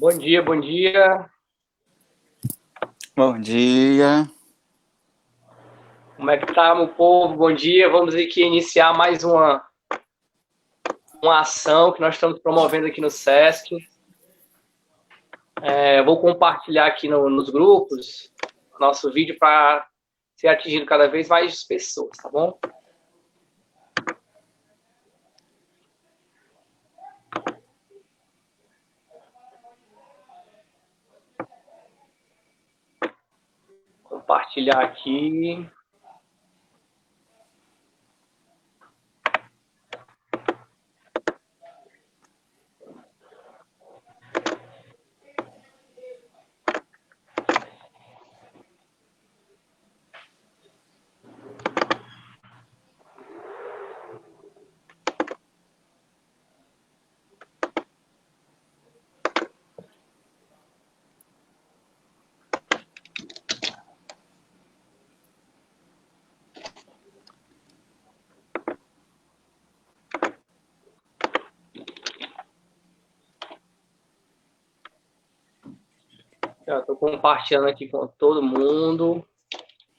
Bom dia, bom dia. Bom dia. Como é que tá, meu povo? Bom dia. Vamos aqui iniciar mais uma ação que nós estamos promovendo aqui no SESC. Vou compartilhar aqui nos grupos nosso vídeo para ser atingido cada vez mais pessoas, tá bom? Compartilhar aqui. Já estou compartilhando aqui com todo mundo.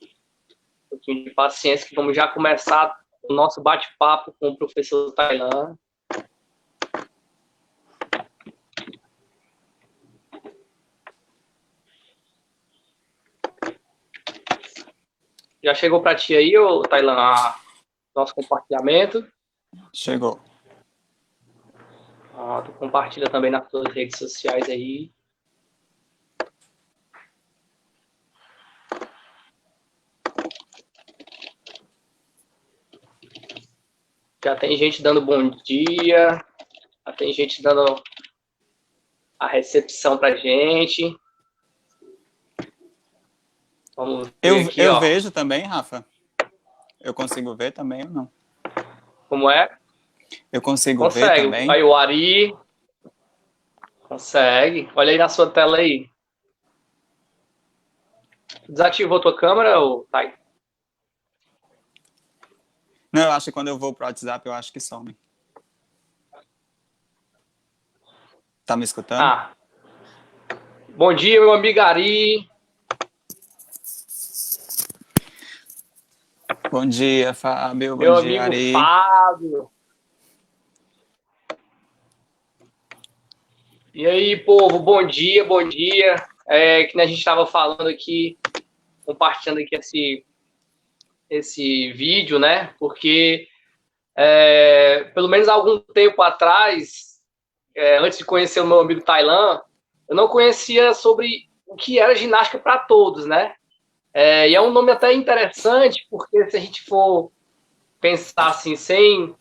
Um pouquinho de paciência, que vamos já começar o nosso bate-papo com o professor Tailan. Já chegou para ti aí, Tailan, nosso compartilhamento? Chegou. Tu compartilha também nas suas redes sociais aí. Já tem gente dando bom dia, já tem gente dando a recepção pra gente. Vamos ver aqui, eu vejo também, Rafa. Eu consigo ver também ou não? Como é? Eu consigo ver também. Aí o Ari. Consegue. Olha aí na sua tela aí. Desativou tua câmera, ou Thay? Não, eu acho que quando eu vou pro WhatsApp, eu acho que some. Tá me escutando? Bom dia, meu amigo Ari. Bom dia, Fábio. Meu bom dia, amigo Ari. Fábio. E aí, povo, bom dia, bom dia. Que a gente estava falando aqui, compartilhando aqui esse vídeo, né? Porque pelo menos há algum tempo atrás, antes de conhecer o meu amigo Tailan, eu não conhecia sobre o que era ginástica para todos, né? E é um nome até interessante, porque se a gente for pensar assim, sem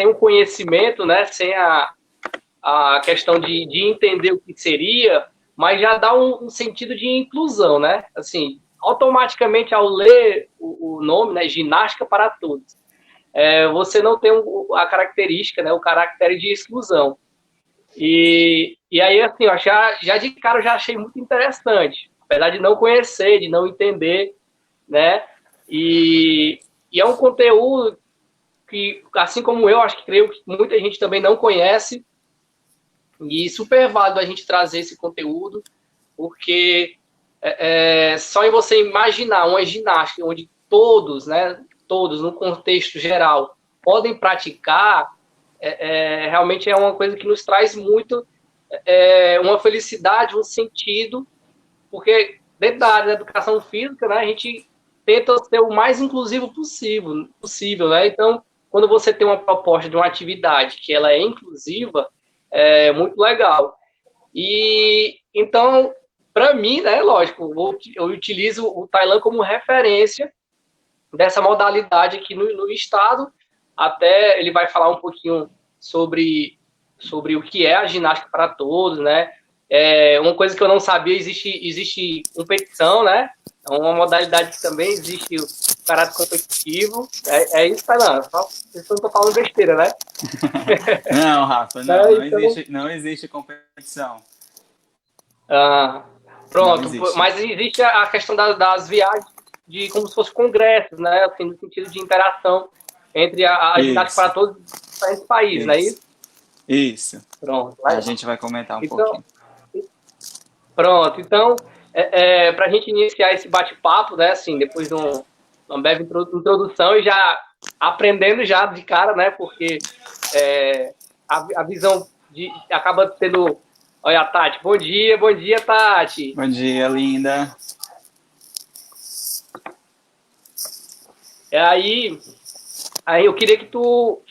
um conhecimento, né? Sem a questão de entender o que seria, mas já dá um sentido de inclusão, né? Assim, automaticamente ao ler o nome, né, ginástica para todos, você não tem a característica, né, o caractere de exclusão. E aí, assim, ó, já de cara eu já achei muito interessante, apesar de não conhecer, de não entender, né? E é um conteúdo que, assim como eu, acho que creio que muita gente também não conhece, e super válido a gente trazer esse conteúdo, porque só em você imaginar uma ginástica onde todos, né, todos no contexto geral, podem praticar, realmente é uma coisa que nos traz muito uma felicidade, um sentido, porque dentro da área da educação física, né, a gente tenta ser o mais inclusivo possível, né? Então, quando você tem uma proposta de uma atividade que ela é inclusiva, é muito legal. E então, para mim, né, lógico, eu utilizo o Tailan como referência dessa modalidade aqui no estado. Até ele vai falar um pouquinho sobre o que é a ginástica para todos, né? Uma coisa que eu não sabia, existe competição, né? É uma modalidade que também existe o caráter competitivo. Isso, Tailan. Eu não estou falando besteira, né? Não, Rafa, não existe competição. Pronto, mas existe a questão das viagens de como se fosse congressos, né? Assim, no sentido de interação entre a ginástica para todos os diferentes países, não é isso? Isso. Pronto. A gente vai comentar um pouquinho. Pronto, então, para a gente iniciar esse bate-papo, né, assim, depois de uma breve introdução e já aprendendo já de cara, né, porque a visão acaba sendo... Olha, Tati, bom dia, Tati. Bom dia, linda. Aí eu queria que tu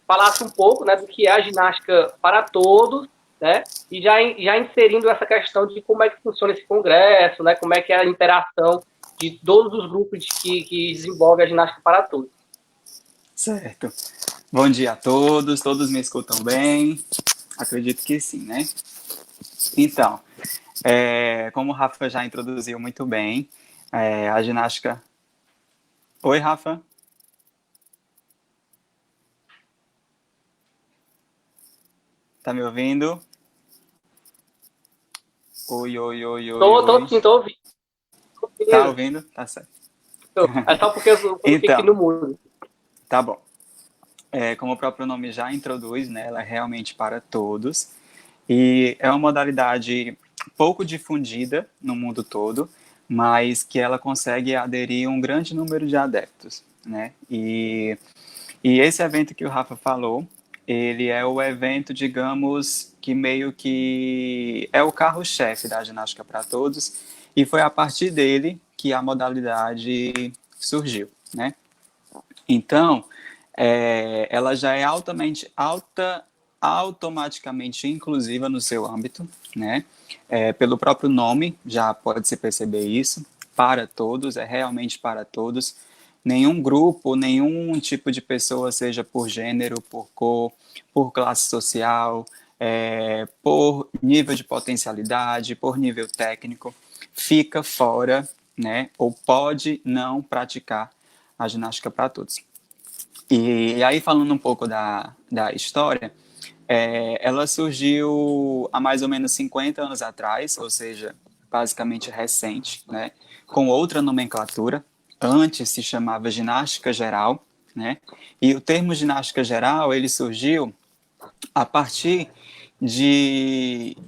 falasse um pouco, né, do que é a ginástica para todos, né, e já inserindo essa questão de como é que funciona esse congresso, né, como é que é a interação de todos os grupos que desenvolvem a ginástica para todos. Certo. Bom dia a todos. Todos me escutam bem? Acredito que sim, né? Então, como o Rafa já introduziu muito bem, a ginástica... Oi, Rafa? Tá me ouvindo? Oi, oi, oi, oi, Tô oi. sim, tô ouvindo. Tá ouvindo? Tá certo. É só porque eu coloquei aqui Então, no mundo. tá bom. Como o próprio nome já introduz, né, ela é realmente para todos. E é uma modalidade pouco difundida no mundo todo, mas que ela consegue aderir um grande número de adeptos, né? E esse evento que o Rafa falou, ele é o evento, digamos, que meio que é o carro-chefe da Ginástica para Todos, e foi a partir dele que a modalidade surgiu, né? Então, ela já é automaticamente inclusiva no seu âmbito, né? Pelo próprio nome, já pode-se perceber isso, para todos, é realmente para todos. Nenhum grupo, nenhum tipo de pessoa, seja por gênero, por cor, por classe social, por nível de potencialidade, por nível técnico, fica fora, né? Ou pode não praticar a ginástica para todos. E aí, falando um pouco da história, ela surgiu há mais ou menos 50 anos atrás, ou seja, basicamente recente, né, com outra nomenclatura. Antes se chamava ginástica geral, né, e o termo ginástica geral ele surgiu a partir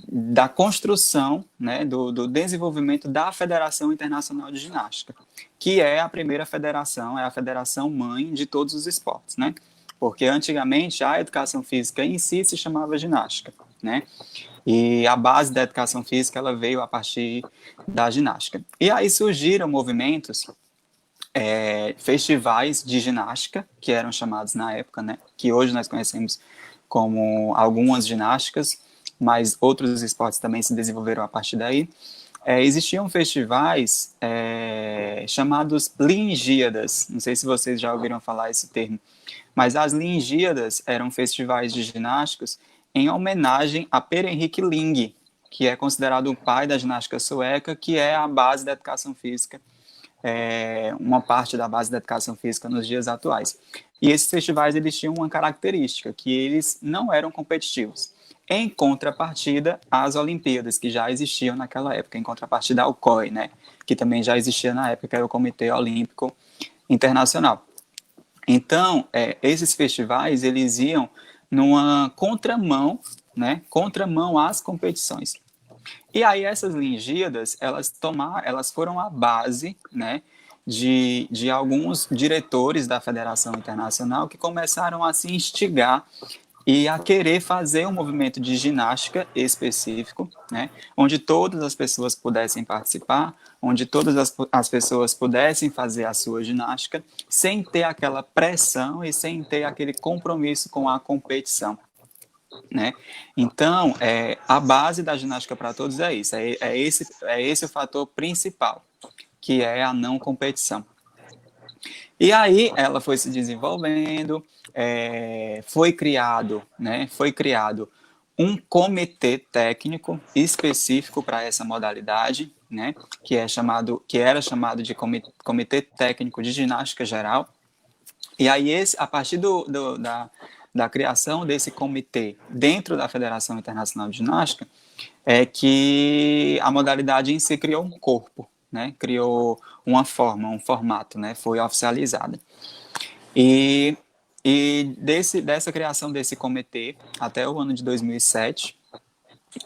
da construção, né, do desenvolvimento da Federação Internacional de Ginástica, que é a primeira federação, é a federação mãe de todos os esportes, né? Porque antigamente a educação física em si se chamava ginástica, né? E a base da educação física ela veio a partir da ginástica. E aí surgiram movimentos, festivais de ginástica, que eram chamados na época, né? Que hoje nós conhecemos como algumas ginásticas, mas outros esportes também se desenvolveram a partir daí. Existiam festivais chamados Liнгíadas, não sei se vocês já ouviram falar esse termo, mas as Liнгíadas eram festivais de ginásticos em homenagem a Per Henrik Ling, que é considerado o pai da ginástica sueca, que é a base da educação física, uma parte da base da educação física nos dias atuais. E esses festivais eles tinham uma característica, que eles não eram competitivos. Em contrapartida às Olimpíadas, que já existiam naquela época, em contrapartida ao COI, né, que também já existia na época, que era o Comitê Olímpico Internacional. Então, esses festivais, eles iam numa contramão, né, contramão às competições. E aí essas Liнгíadas, elas foram a base, né, de alguns diretores da Federação Internacional que começaram a se instigar e a querer fazer um movimento de ginástica específico, né, onde todas as pessoas pudessem participar, onde todas as pessoas pudessem fazer a sua ginástica, sem ter aquela pressão e sem ter aquele compromisso com a competição. Né? Então, a base da ginástica para todos é isso, esse o fator principal, que é a não competição. E aí ela foi se desenvolvendo, foi criado um comitê técnico específico para essa modalidade, né, que era chamado de Comitê Técnico de Ginástica Geral. E aí, a partir da criação desse comitê dentro da Federação Internacional de Ginástica, é que a modalidade em si criou um corpo, né? Criou uma forma, um formato, né? Foi oficializada. E dessa criação desse comitê, até o ano de 2007,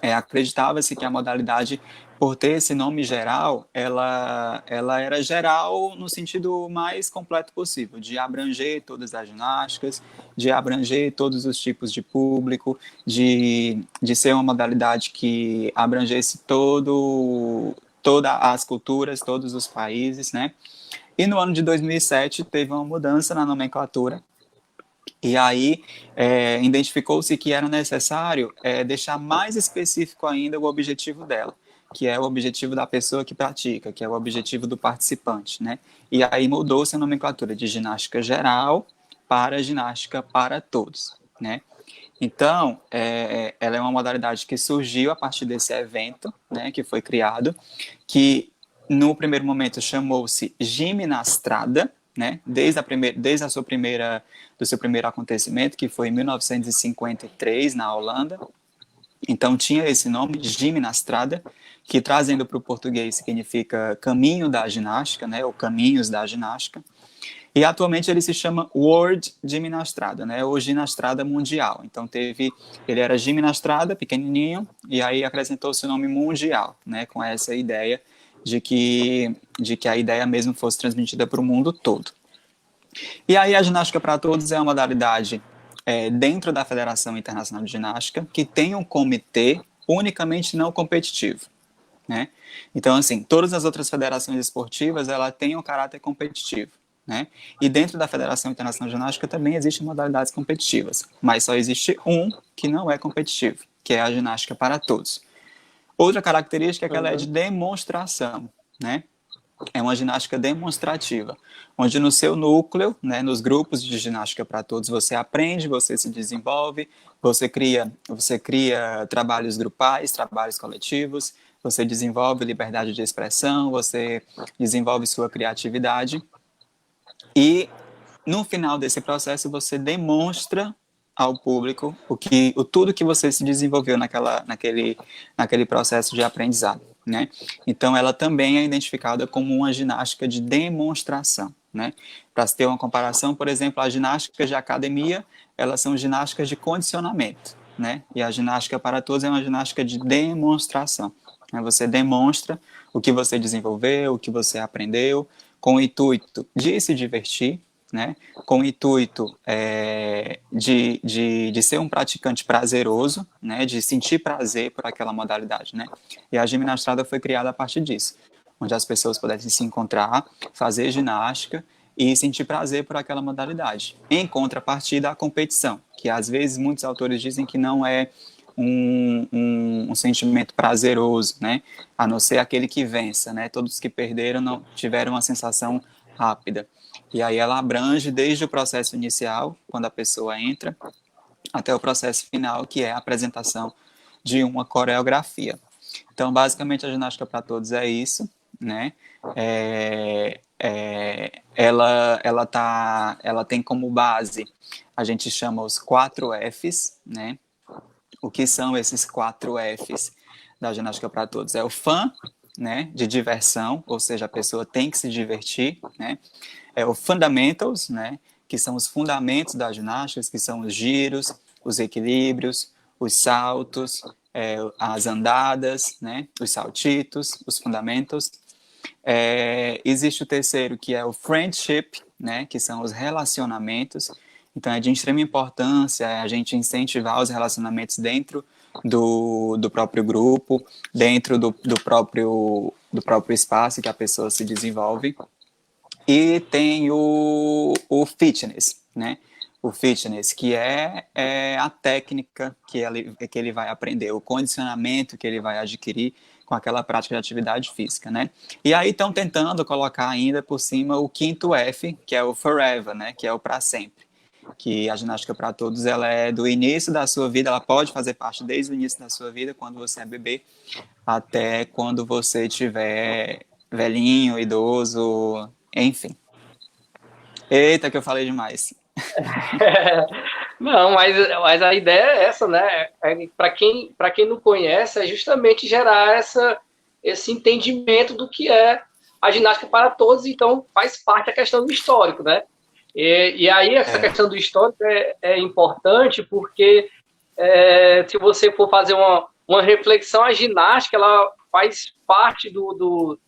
acreditava-se que a modalidade, por ter esse nome geral, ela era geral no sentido mais completo possível, de abranger todas as ginásticas, de abranger todos os tipos de público, de ser uma modalidade que abrangesse todas as culturas, todos os países, né? E no ano de 2007 teve uma mudança na nomenclatura, e aí identificou-se que era necessário deixar mais específico ainda o objetivo dela, que é o objetivo da pessoa que pratica, que é o objetivo do participante, né? E aí mudou-se a nomenclatura de ginástica geral para ginástica para todos, né? Então, ela é uma modalidade que surgiu a partir desse evento, né, que foi criado, que no primeiro momento chamou-se Gimnastrada, né, do seu primeiro acontecimento, que foi em 1953, na Holanda. Então, tinha esse nome, Gimnastrada, que trazendo para o português significa caminho da ginástica, né, ou caminhos da ginástica. E atualmente ele se chama World Gimnastrada, né? Ou Gimnastrada Mundial. Então ele era Gimnastrada, pequenininho, e aí acrescentou-se o nome Mundial, né? Com essa ideia de que a ideia mesmo fosse transmitida para o mundo todo. E aí a ginástica para todos é uma modalidade dentro da Federação Internacional de Ginástica que tem um comitê unicamente não competitivo, né? Então, assim, todas as outras federações esportivas, ela tem um caráter competitivo, né? E dentro da Federação Internacional de Ginástica também existem modalidades competitivas, mas só existe um que não é competitivo, que é a ginástica para todos. Outra característica é que ela é de demonstração, né? É uma ginástica demonstrativa, onde no seu núcleo, né, nos grupos de ginástica para todos, você aprende, você se desenvolve, você cria trabalhos grupais, trabalhos coletivos, você desenvolve liberdade de expressão, você desenvolve sua criatividade e no final desse processo você demonstra ao público tudo que você se desenvolveu naquele processo de aprendizado, né? Então ela também é identificada como uma ginástica de demonstração, né? Para se ter uma comparação, por exemplo, as ginásticas de academia, elas são ginásticas de condicionamento, né? E a ginástica para todos é uma ginástica de demonstração, né? Você demonstra o que você desenvolveu, o que você aprendeu, com o intuito de se divertir, né, com o intuito de ser um praticante prazeroso, né, de sentir prazer por aquela modalidade, né, e a gimnastrada foi criada a partir disso, onde as pessoas pudessem se encontrar, fazer ginástica e sentir prazer por aquela modalidade, em contrapartida à competição, que às vezes muitos autores dizem que não é um sentimento prazeroso, né, a não ser aquele que vença, né, todos que perderam não tiveram uma sensação rápida. E aí ela abrange desde o processo inicial, quando a pessoa entra, até o processo final, que é a apresentação de uma coreografia. Então, basicamente, a ginástica para todos é isso, né? Ela tem como base, a gente chama os 4 Fs, né? O que são esses 4 Fs da ginástica para todos? É o fun, né? De diversão, ou seja, a pessoa tem que se divertir, né? É o fundamentals, né, que são os fundamentos das ginásticas, que são os giros, os equilíbrios, os saltos, as andadas, né, os saltitos, os fundamentals. Existe o terceiro, que é o friendship, né, que são os relacionamentos. Então, é de extrema importância a gente incentivar os relacionamentos dentro do próprio grupo, dentro do próprio espaço que a pessoa se desenvolve. E tem o fitness, né? O fitness, que é a técnica que ele vai aprender, o condicionamento que ele vai adquirir com aquela prática de atividade física, né? E aí estão tentando colocar ainda por cima o 5º F, que é o forever, né? Que é o para sempre. Que a ginástica para todos, ela é do início da sua vida, ela pode fazer parte desde o início da sua vida, quando você é bebê, até quando você tiver velhinho, idoso, enfim. Eita, que eu falei demais. Não, mas a ideia é essa, né? Para quem não conhece, é justamente gerar esse entendimento do que é a ginástica para todos, então faz parte da questão do histórico, né? E aí essa questão do histórico é importante porque se você for fazer uma uma reflexão, a ginástica, ela faz parte do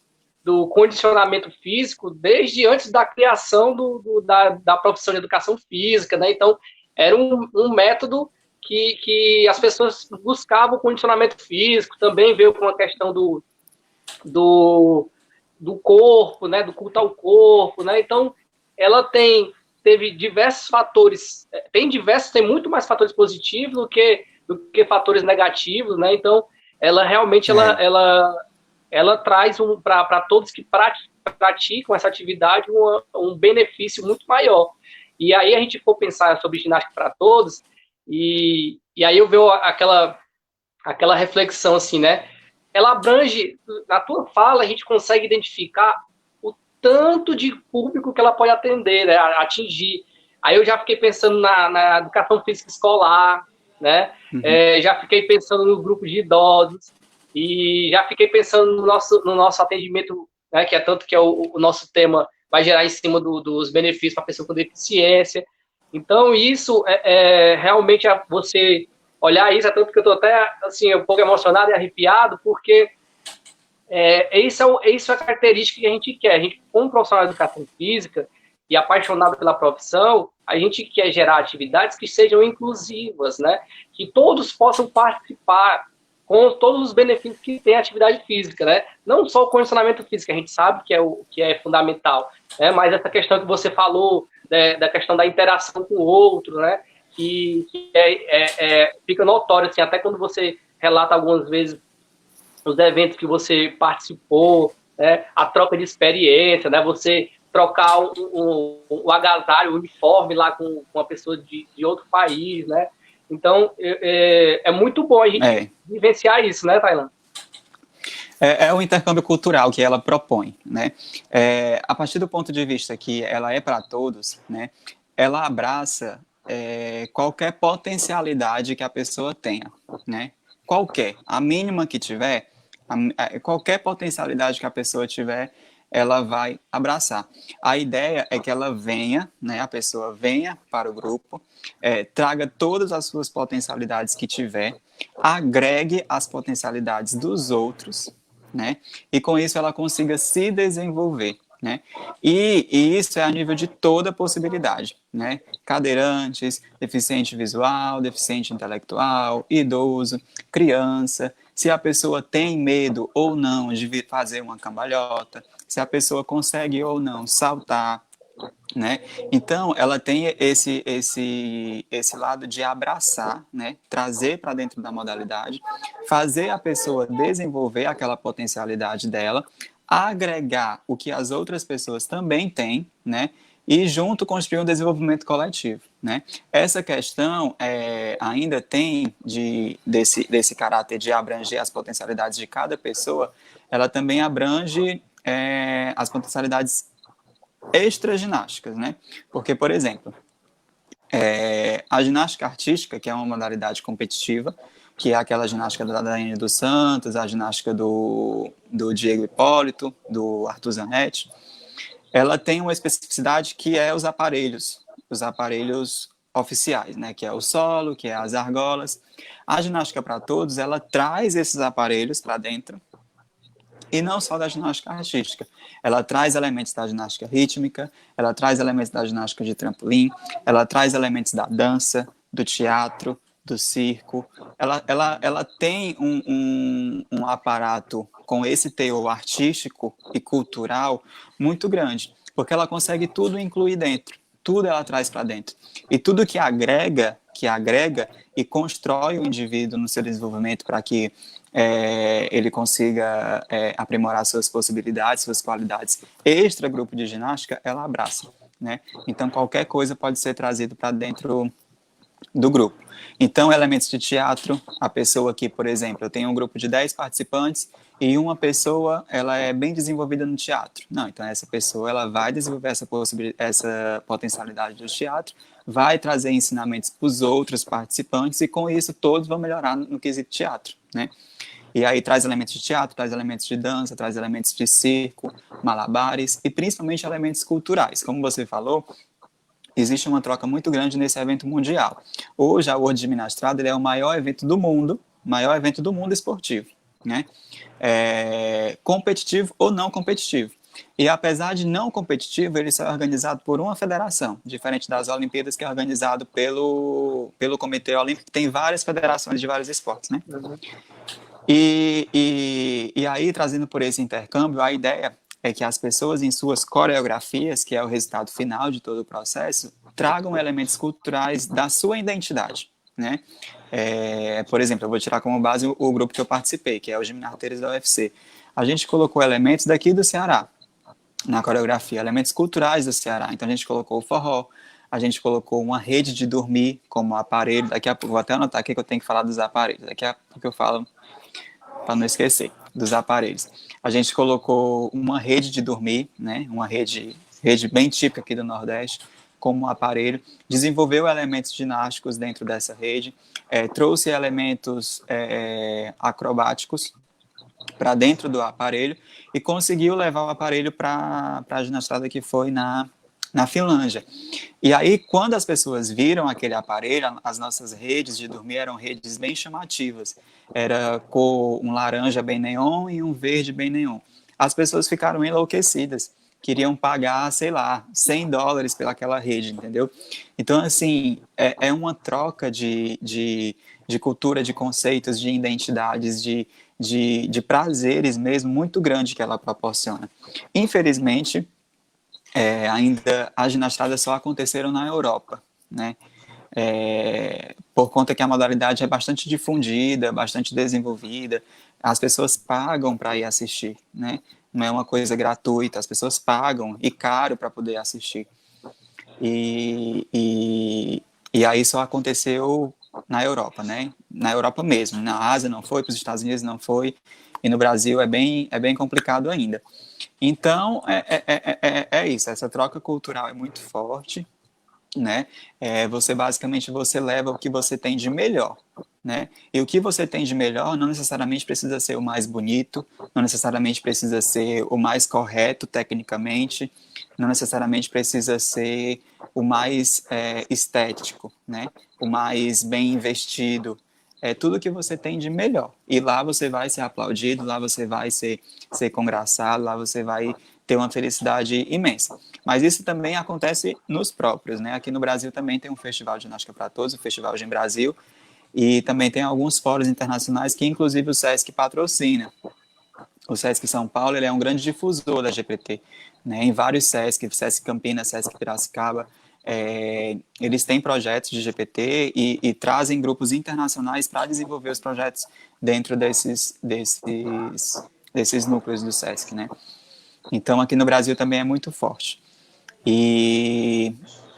condicionamento físico desde antes da criação da profissão de educação física, né? Então, era um método que as pessoas buscavam condicionamento físico, também veio com a questão do corpo, né? Do culto ao corpo, né? Então, ela teve diversos fatores, tem muito mais fatores positivos do que fatores negativos, né? Então, ela realmente, ela traz para todos que praticam essa atividade um benefício muito maior. E aí a gente for pensar sobre ginástica para todos, e aí eu vejo aquela reflexão assim, né? Ela abrange, na tua fala, a gente consegue identificar o tanto de público que ela pode atender, né? Atingir. Aí eu já fiquei pensando na educação física escolar, né? Já fiquei pensando no grupo de idosos, e já fiquei pensando no nosso atendimento, né, que é tanto que o nosso tema vai gerar em cima dos benefícios para a pessoa com deficiência. Então, isso realmente você olhar isso, é tanto que eu estou até assim, um pouco emocionado e arrepiado, porque isso é a característica que a gente quer. A gente, como profissional de educação física e apaixonado pela profissão, a gente quer gerar atividades que sejam inclusivas, né? Que todos possam participar, com todos os benefícios que tem a atividade física, né? Não só o condicionamento físico, a gente sabe que é fundamental, né? Mas essa questão que você falou, né, da questão da interação com o outro, né? Que fica notório, assim, até quando você relata algumas vezes os eventos que você participou, né? A troca de experiência, né? Você trocar o agasalho, o uniforme lá com uma pessoa de outro país, né? Então, é muito bom a gente vivenciar isso, né, Tailan? É o intercâmbio cultural que ela propõe, né? A partir do ponto de vista que ela é para todos, né? Ela abraça qualquer potencialidade que a pessoa tenha, né? Qualquer, a mínima que tiver, qualquer potencialidade que a pessoa tiver, ela vai abraçar. A ideia é que ela venha, né, a pessoa venha para o grupo, traga todas as suas potencialidades que tiver, agregue as potencialidades dos outros, né, e com isso ela consiga se desenvolver, né, e isso é a nível de toda possibilidade, né, cadeirantes, deficiente visual, deficiente intelectual, idoso, criança, se a pessoa tem medo ou não de fazer uma cambalhota, se a pessoa consegue ou não saltar, né? Então, ela tem esse lado de abraçar, né? Trazer para dentro da modalidade, fazer a pessoa desenvolver aquela potencialidade dela, agregar o que as outras pessoas também têm, né? E junto construir um desenvolvimento coletivo, né? Essa questão ainda tem desse caráter de abranger as potencialidades de cada pessoa, ela também abrange as potencialidades extraginásticas, né? Porque, por exemplo, a ginástica artística, que é uma modalidade competitiva, que é aquela ginástica da Daiane dos Santos, a ginástica do Diego Hipólito, do Arthur Zanetti, ela tem uma especificidade que é os aparelhos oficiais, né? Que é o solo, que é as argolas. A ginástica para todos, ela traz esses aparelhos para dentro, e não só da ginástica artística. Ela traz elementos da ginástica rítmica, ela traz elementos da ginástica de trampolim, ela traz elementos da dança, do teatro, do circo. Ela tem um aparato com esse teor artístico e cultural muito grande, porque ela consegue tudo incluir dentro, tudo ela traz para dentro. E tudo que agrega e constrói o indivíduo no seu desenvolvimento para que ele consiga aprimorar suas possibilidades, suas qualidades extra grupo de ginástica, ela abraça, né? Então, qualquer coisa pode ser trazido para dentro do grupo. Então, elementos de teatro, a pessoa aqui, por exemplo, eu tenho um grupo de 10 participantes e uma pessoa, ela é bem desenvolvida no teatro. Não, então essa pessoa, ela vai desenvolver essa potencialidade do teatro, vai trazer ensinamentos para os outros participantes e com isso todos vão melhorar no quesito teatro, né? E aí traz elementos de teatro, traz elementos de dança, traz elementos de circo, malabares e principalmente elementos culturais. Como você falou, existe uma troca muito grande nesse evento mundial. Hoje, a World Gymnastrada é o maior evento do mundo, maior evento do mundo esportivo, né? Competitivo ou não competitivo. E apesar de não competitivo, ele é organizado por uma federação, diferente das Olimpíadas, que é organizado pelo Comitê Olímpico, que tem várias federações de vários esportes, né? Uhum. E aí, trazendo por esse intercâmbio, a ideia é que as pessoas, em suas coreografias, que é o resultado final de todo o processo, tragam elementos culturais da sua identidade, né? Por exemplo, eu vou tirar como base o grupo que eu participei, que é o Gimnasteiros da UFC. A gente colocou elementos daqui do Ceará, na coreografia, elementos culturais do Ceará. Então a gente colocou o forró, a gente colocou uma rede de dormir como aparelho. Daqui a pouco, vou até anotar aqui que eu tenho que falar dos aparelhos. Daqui a pouco eu falo para não esquecer dos aparelhos. A gente colocou uma rede de dormir, né? Uma rede bem típica aqui do Nordeste, como aparelho. Desenvolveu elementos ginásticos dentro dessa rede, trouxe elementos acrobáticos para dentro do aparelho e conseguiu levar o aparelho para a ginastada que foi na Finlândia. E aí, quando as pessoas viram aquele aparelho, as nossas redes de dormir eram redes bem chamativas. Era cor um laranja bem neon e um verde bem neon. As pessoas ficaram enlouquecidas. Queriam pagar, sei lá, US$ 100 pelaquela rede, entendeu? Então, assim, é uma troca de cultura, de conceitos, de identidades, de prazeres mesmo muito grande que ela proporciona. Infelizmente, ainda as ginastradas só aconteceram na Europa, né? Por conta que a modalidade é bastante difundida, bastante desenvolvida, as pessoas pagam para ir assistir, né? Não é uma coisa gratuita, as pessoas pagam e caro para poder assistir. E aí só aconteceu na Europa, né? Na Europa mesmo, na Ásia não foi, para os Estados Unidos não foi, e no Brasil é bem complicado ainda. Então, é isso, essa troca cultural é muito forte, né? Você basicamente você leva o que você tem de melhor, né? E o que você tem de melhor não necessariamente precisa ser o mais bonito, não necessariamente precisa ser o mais correto tecnicamente, não necessariamente precisa ser o mais estético, né? O mais bem investido. É tudo que você tem de melhor. E lá você vai ser aplaudido, lá você vai ser congraçado, lá você vai ter uma felicidade imensa. Mas isso também acontece nos próprios, né? Aqui no Brasil também tem um Festival de Ginástica para Todos, o Festival Gym Brasil, e também tem alguns fóruns internacionais que inclusive o SESC patrocina. O SESC São Paulo ele é um grande difusor da GPT, né? Em vários SESC, SESC Campinas, SESC Piracicaba, eles têm projetos de GPT e trazem grupos internacionais para desenvolver os projetos dentro desses núcleos do SESC, né? Então aqui no Brasil também é muito forte. E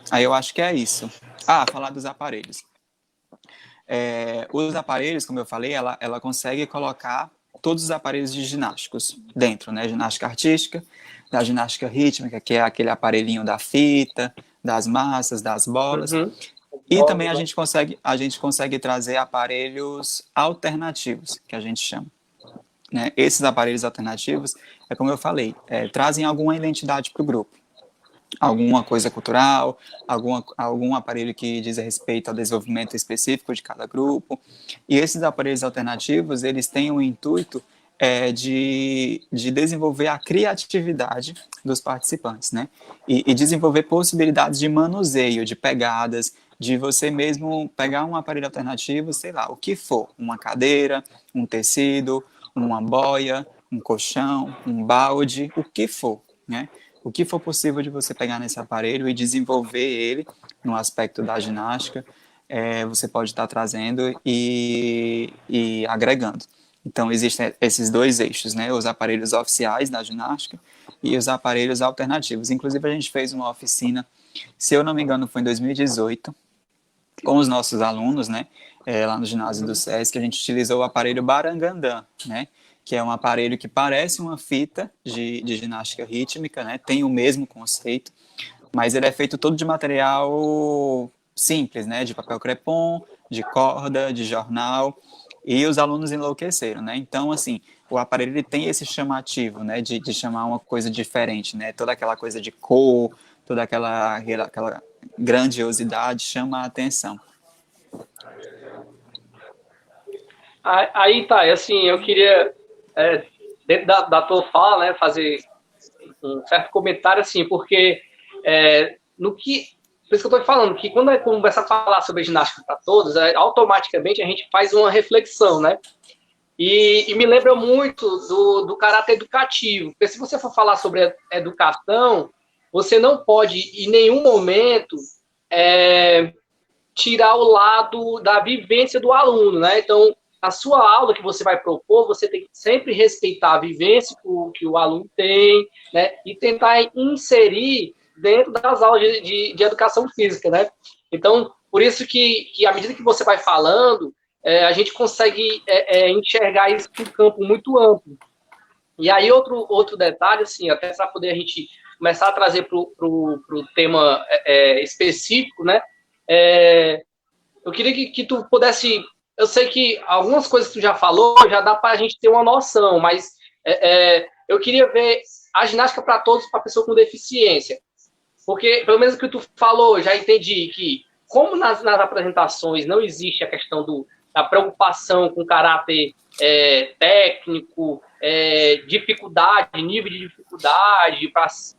aí eu acho que é isso. Falar dos aparelhos. Os aparelhos, como eu falei, ela consegue colocar todos os aparelhos de ginásticos dentro, né? Ginástica artística, da ginástica rítmica, que é aquele aparelhinho da fita, das massas, das bolas. Uhum. E também a gente consegue trazer aparelhos alternativos, que a gente chama. Né? Esses aparelhos alternativos, como eu falei, trazem alguma identidade para o grupo. Alguma coisa cultural, algum aparelho que diz respeito ao desenvolvimento específico de cada grupo. E esses aparelhos alternativos, eles têm o intuito de desenvolver a criatividade dos participantes, né? E desenvolver possibilidades de manuseio, de pegadas, de você mesmo pegar um aparelho alternativo, sei lá, o que for, uma cadeira, um tecido, uma boia, um colchão, um balde, o que for, né? O que for possível de você pegar nesse aparelho e desenvolver ele no aspecto da ginástica, você pode estar trazendo e agregando. Então, existem esses dois eixos, né? Os aparelhos oficiais da ginástica e os aparelhos alternativos. Inclusive, a gente fez uma oficina, se eu não me engano, foi em 2018, com os nossos alunos, né? Lá no ginásio do SESC, a gente utilizou o aparelho Barangandã, né? Que é um aparelho que parece uma fita de ginástica rítmica, né? Tem o mesmo conceito, mas ele é feito todo de material simples, né? De papel crepom, de corda, de jornal, e os alunos enlouqueceram, né? Então, assim, o aparelho ele tem esse chamativo, né? De chamar uma coisa diferente, né? Toda aquela coisa de cor, toda aquela grandiosidade chama a atenção. Aí tá, assim, eu queria, dentro da tua fala, né, fazer um certo comentário, assim, porque no que. Por isso que eu estou falando, que quando a gente começa a falar sobre ginástica para todos, automaticamente a gente faz uma reflexão, né? E me lembra muito do caráter educativo. Porque se você for falar sobre educação, você não pode, em nenhum momento, tirar o lado da vivência do aluno, né? Então, a sua aula que você vai propor, você tem que sempre respeitar a vivência que o aluno tem, né? E tentar inserir dentro das aulas de educação física, né? Então, por isso que à medida que você vai falando, a gente consegue enxergar isso em um campo muito amplo. E aí, outro detalhe, assim, até para poder a gente começar a trazer para o tema específico, né? Eu queria que tu pudesse. Eu sei que algumas coisas que tu já falou já dá para a gente ter uma noção, mas eu queria ver a ginástica para todos, para pessoa com deficiência. Porque, pelo menos o que tu falou, já entendi que, como nas apresentações não existe a questão da preocupação com caráter técnico, dificuldade, nível de dificuldade,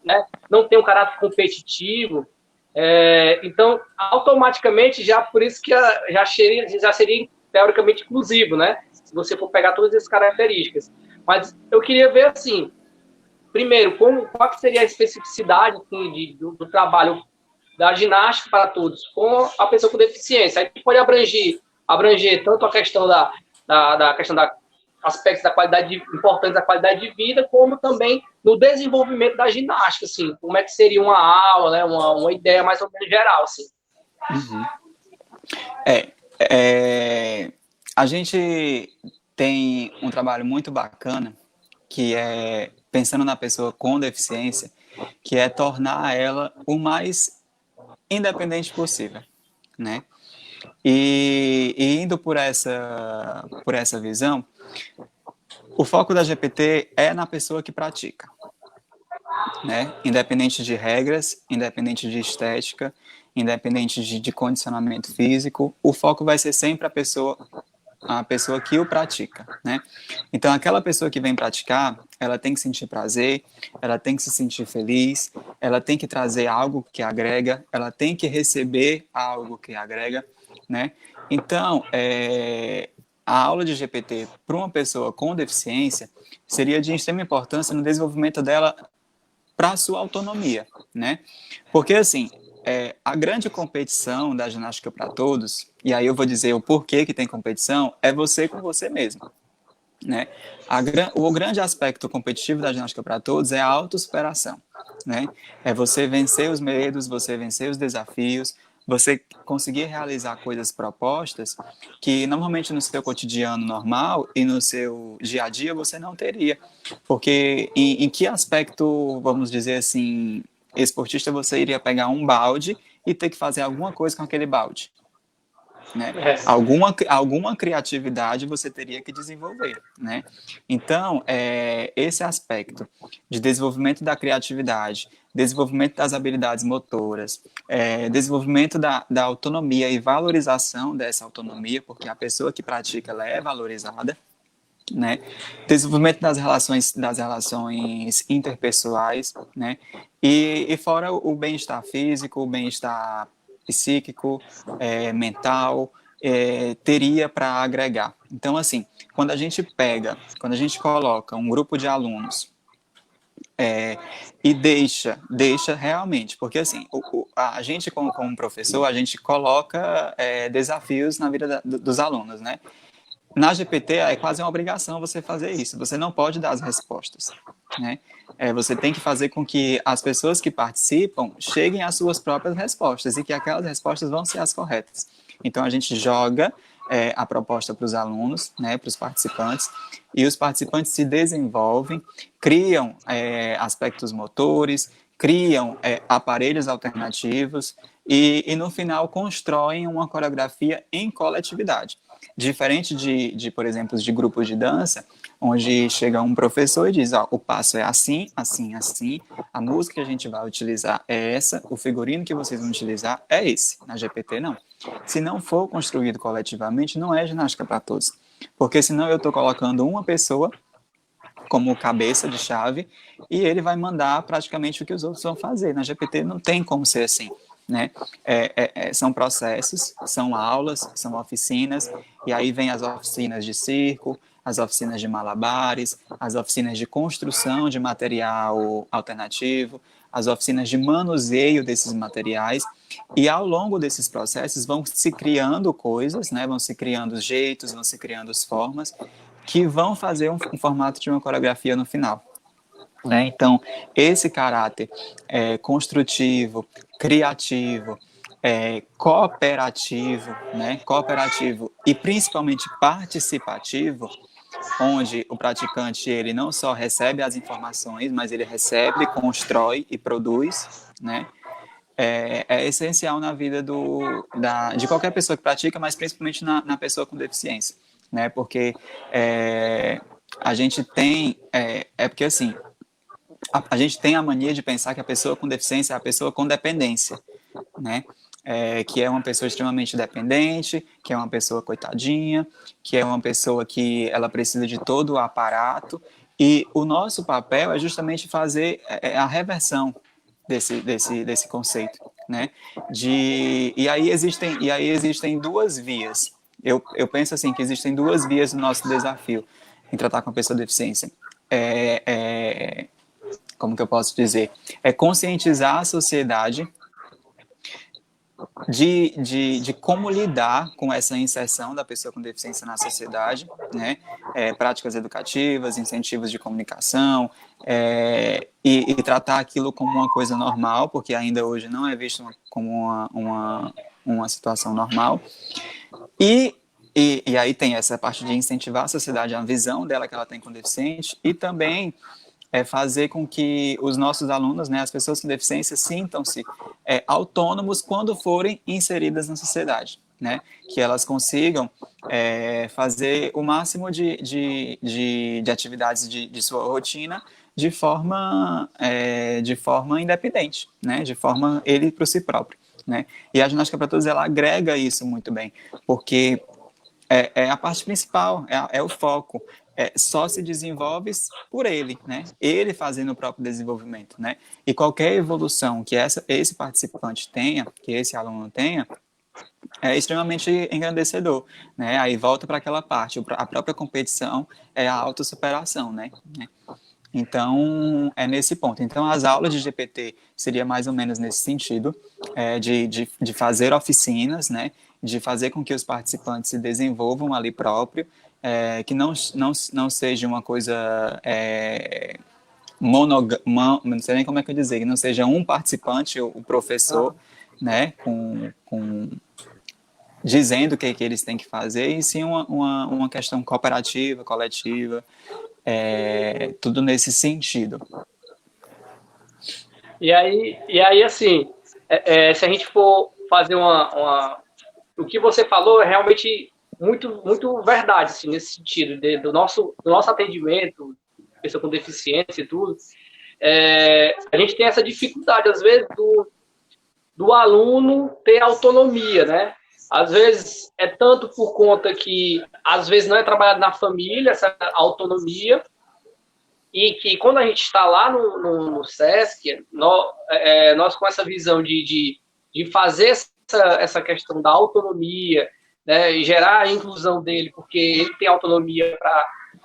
né, não tem um caráter competitivo. Então, automaticamente, já por isso que já seria teoricamente inclusivo, né? Se você for pegar todas essas características. Mas eu queria ver, assim, primeiro, qual que seria a especificidade assim, do trabalho da ginástica para todos com a pessoa com deficiência. Aí pode abranger tanto a questão da questão da aspectos da qualidade importantes da qualidade de vida, como também no desenvolvimento da ginástica, assim, como é que seria uma aula, né, uma ideia mais ou menos geral, assim. Uhum. A gente tem um trabalho muito bacana que é pensando na pessoa com deficiência, que é tornar ela o mais independente possível, né? E indo por essa visão, o foco da GPT é na pessoa que pratica, né? Independente de regras, independente de estética, independente de condicionamento físico, o foco vai ser sempre a pessoa que o pratica, né? Então, aquela pessoa que vem praticar, ela tem que sentir prazer, ela tem que se sentir feliz, ela tem que trazer algo que agrega, ela tem que receber algo que agrega, né? Então, a aula de GPT para uma pessoa com deficiência seria de extrema importância no desenvolvimento dela para a sua autonomia, né? Porque, assim, a grande competição da ginástica para todos, e aí eu vou dizer o porquê que tem competição, é você com você mesmo, né? O grande aspecto competitivo da ginástica para todos é a autossuperação, né? É você vencer os medos, você vencer os desafios, você conseguir realizar coisas propostas que normalmente no seu cotidiano normal e no seu dia a dia você não teria. Porque em que aspecto, vamos dizer assim, esportista você iria pegar um balde e ter que fazer alguma coisa com aquele balde? Né? Alguma criatividade você teria que desenvolver, né? Então, esse aspecto de desenvolvimento da criatividade, desenvolvimento das habilidades motoras, desenvolvimento da autonomia e valorização dessa autonomia, porque a pessoa que pratica, ela é valorizada, né? Desenvolvimento das relações interpessoais, né? E fora o bem-estar físico, o bem-estar psíquico, mental, teria para agregar. Então, assim, quando a gente coloca um grupo de alunos e deixa realmente, porque assim, a gente como professor, a gente coloca desafios na vida dos alunos, né? Na GPT é quase uma obrigação você fazer isso, você não pode dar as respostas, né? Você tem que fazer com que as pessoas que participam cheguem às suas próprias respostas e que aquelas respostas vão ser as corretas. Então a gente joga a proposta para os alunos, né, para os participantes, e os participantes se desenvolvem, criam aspectos motores, criam aparelhos alternativos e no final constroem uma coreografia em coletividade. Diferente por exemplo, de grupos de dança, onde chega um professor e diz, ó, o passo é assim, assim, assim, a música que a gente vai utilizar é essa, o figurino que vocês vão utilizar é esse. Na GPT, não. Se não for construído coletivamente, não é ginástica para todos. Porque senão eu estou colocando uma pessoa como cabeça de chave e ele vai mandar praticamente o que os outros vão fazer. Na GPT não tem como ser assim, né? São processos, são aulas, são oficinas, e aí vem as oficinas de circo, as oficinas de malabares, as oficinas de construção de material alternativo, as oficinas de manuseio desses materiais, e ao longo desses processos vão se criando coisas, né? Vão se criando jeitos, vão se criando formas, que vão fazer um formato de uma coreografia no final. Né? Então, esse caráter construtivo, criativo, cooperativo, né? Cooperativo e principalmente participativo, onde o praticante ele não só recebe as informações, mas ele recebe, constrói e produz, né? É essencial na vida de qualquer pessoa que pratica, mas principalmente na pessoa com deficiência, né? Porque a gente tem, porque assim, a gente tem a mania de pensar que a pessoa com deficiência é a pessoa com dependência, né? Que é uma pessoa extremamente dependente, que é uma pessoa coitadinha, que é uma pessoa que ela precisa de todo o aparato, e o nosso papel é justamente fazer a reversão desse conceito, né? E aí existem duas vias. Eu penso assim que existem duas vias no nosso desafio em tratar com a pessoa com deficiência. Como que eu posso dizer? É conscientizar a sociedade de como lidar com essa inserção da pessoa com deficiência na sociedade, né? Práticas educativas, incentivos de comunicação, e tratar aquilo como uma coisa normal, porque ainda hoje não é visto como uma situação normal. E aí tem essa parte de incentivar a sociedade, a visão dela que ela tem com deficiente, e também fazer com que os nossos alunos, né, as pessoas com deficiência, sintam-se autônomos quando forem inseridas na sociedade, né? Que elas consigam fazer o máximo de atividades de sua rotina de forma independente, né? De forma ele para si próprio, né? E a ginástica para todos ela agrega isso muito bem, porque é a parte principal, é o foco. Só se desenvolve por ele, né? Ele fazendo o próprio desenvolvimento, né? E qualquer evolução que esse participante tenha, que esse aluno tenha, é extremamente engrandecedor, né? Aí volta para aquela parte, a própria competição é a autossuperação, né? Então, é nesse ponto. Então, as aulas de GPT seria mais ou menos nesse sentido, de fazer oficinas, né? De fazer com que os participantes se desenvolvam ali próprio, que não seja uma coisa não sei nem como é que eu dizer, que não seja um participante, o professor, né? Dizendo o que eles têm que fazer, e sim uma questão cooperativa, coletiva, tudo nesse sentido. E aí assim, se a gente for fazer o que você falou é realmente muito, muito verdade, assim, nesse sentido, do nosso atendimento, pessoa com deficiência e tudo. A gente tem essa dificuldade, às vezes, do aluno ter autonomia, né? Às vezes é tanto por conta que, às vezes, não é trabalhado na família, essa autonomia, e que quando a gente está lá no SESC, nós com essa visão de fazer essa questão da autonomia, né, e gerar a inclusão dele, porque ele tem autonomia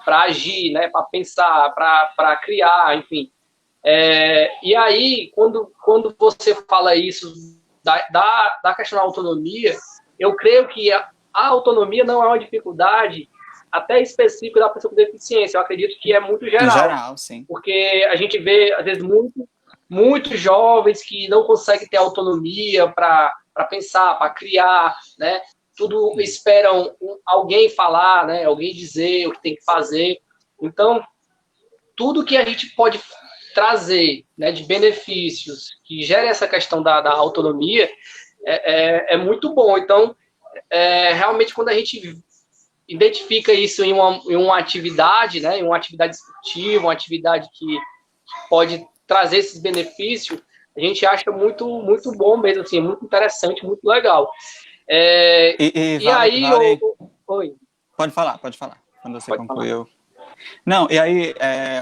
para agir, né, para pensar, para criar, enfim. E aí, quando você fala isso da questão da autonomia, eu creio que a autonomia não é uma dificuldade até específica da pessoa com deficiência. Eu acredito que é muito geral. Em geral, sim. Porque a gente vê, às vezes, muitos jovens que não conseguem ter autonomia para pensar, para criar, né? Tudo esperam alguém falar, né? Alguém dizer o que tem que fazer. Então, tudo que a gente pode trazer, né, de benefícios que gerem essa questão da autonomia é muito bom. Então, realmente, quando a gente identifica isso em uma atividade, né, em uma atividade esportiva, uma atividade que pode trazer esses benefícios, a gente acha muito, muito bom mesmo, assim, muito interessante, muito legal. E aí... Oi. Pode falar. Quando você Pode falar. concluiu. Não, e aí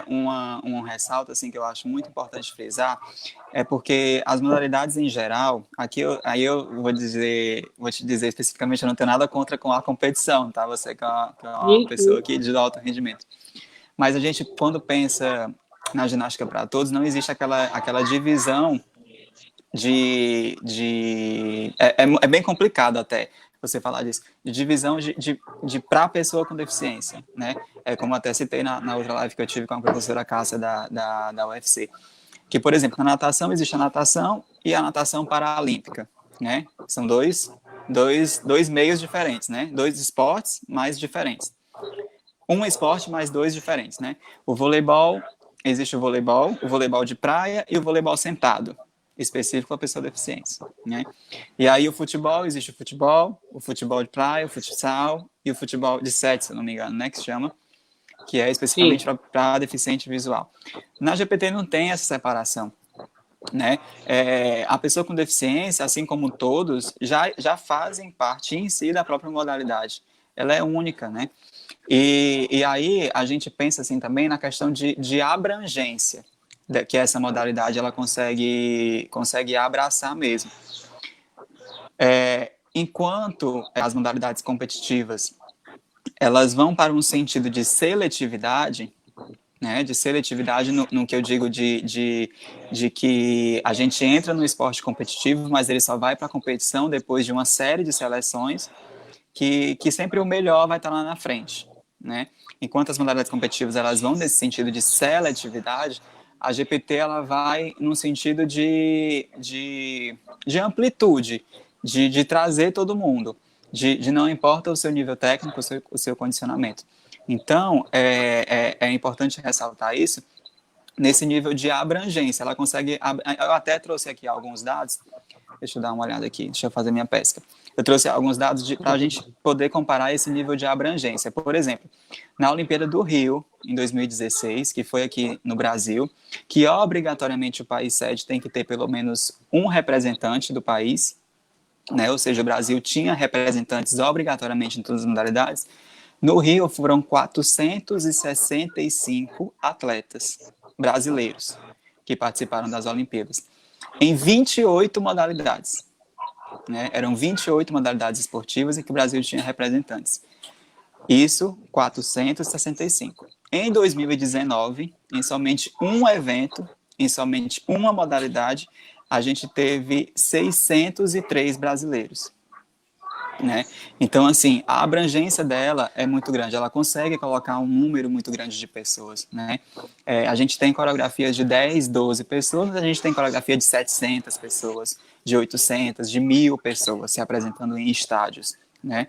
um ressalto assim, que eu acho muito importante frisar é porque as modalidades em geral, aí eu vou te dizer especificamente, eu não tenho nada contra com a competição, tá? Você que é uma Sim, pessoa sim. aqui de alto rendimento. Mas a gente, quando pensa na ginástica para todos, não existe aquela divisão é bem complicado até você falar disso, de divisão de para a pessoa com deficiência, né? É como até citei na outra live que eu tive com a professora Cássia da UFC, que, por exemplo, na natação existe a natação e a natação paralímpica, né? São dois meios diferentes, né? Dois esportes mais diferentes. Um esporte mais dois diferentes, né? O voleibol, existe o voleibol de praia e o voleibol sentado, específico para pessoa deficiente, né? E aí existe o futebol de praia, o futsal e o futebol de sete, se eu não me engano, né, que se chama, que é especificamente Sim. para deficiente visual. Na GPT não tem essa separação, né? A pessoa com deficiência, assim como todos, já fazem parte em si da própria modalidade. Ela é única, né? E aí a gente pensa assim também na questão de abrangência que essa modalidade ela consegue abraçar mesmo. Enquanto as modalidades competitivas elas vão para um sentido de seletividade, né, de seletividade no que eu digo de que a gente entra no esporte competitivo, mas ele só vai para a competição depois de uma série de seleções que sempre o melhor vai estar lá na frente, né? Enquanto as modalidades competitivas elas vão nesse sentido de seletividade, a GPT ela vai num sentido de amplitude, de trazer todo mundo, de não importa o seu nível técnico, o seu condicionamento. Então, é importante ressaltar isso nesse nível de abrangência. Ela consegue. Eu até trouxe aqui alguns dados. Deixa eu dar uma olhada aqui, deixa eu fazer minha pesca. Eu trouxe alguns dados para a gente poder comparar esse nível de abrangência. Por exemplo, na Olimpíada do Rio, em 2016, que foi aqui no Brasil, que obrigatoriamente o país sede tem que ter pelo menos um representante do país, né? Ou seja, o Brasil tinha representantes obrigatoriamente em todas as modalidades. No Rio foram 465 atletas brasileiros que participaram das Olimpíadas, em 28 modalidades. Né? Eram 28 modalidades esportivas em que o Brasil tinha representantes. Isso, 465. Em 2019, em somente um evento, em somente uma modalidade, a gente teve 603 brasileiros. Né? Então, assim, a abrangência dela é muito grande, ela consegue colocar um número muito grande de pessoas, né? A gente tem coreografias de 10, 12 pessoas, a gente tem coreografia de 700 pessoas, de 800, de 1.000 pessoas se apresentando em estádios, né?